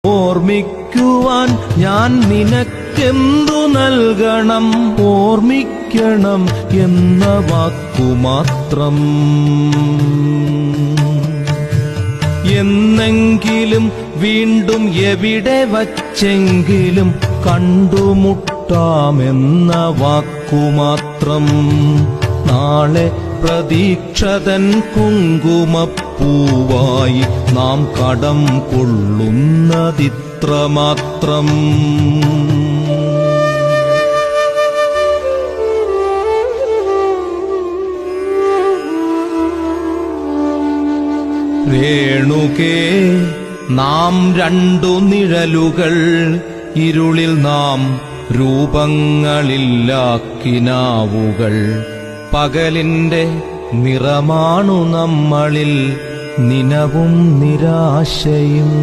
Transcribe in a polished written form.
ഓർമ്മിക്കുവാൻ ഞാൻ നിനക്കെന്തു നൽകണം? ഓർമ്മിക്കണം എന്ന വാക്കുമാത്രം. എന്നെങ്കിലും വീണ്ടും എവിടെ വച്ചെങ്കിലും കണ്ടുമുട്ടാമെന്ന വാക്കുമാത്രം. നാളെ പ്രതീക്ഷതൻ കുങ്കുമപ്പൂവായി നാം കടം കൊള്ളുന്നതിത്രമാത്രം. രേണുകേ, നാം രണ്ടു നിഴലുകൾ, ഇരുളിൽ നാം രൂപങ്ങളില്ലാക്കിനാവുകൾ. പകലിന്റെ നിറമാണു നമ്മളിൽ നിനവും നിരാശയും.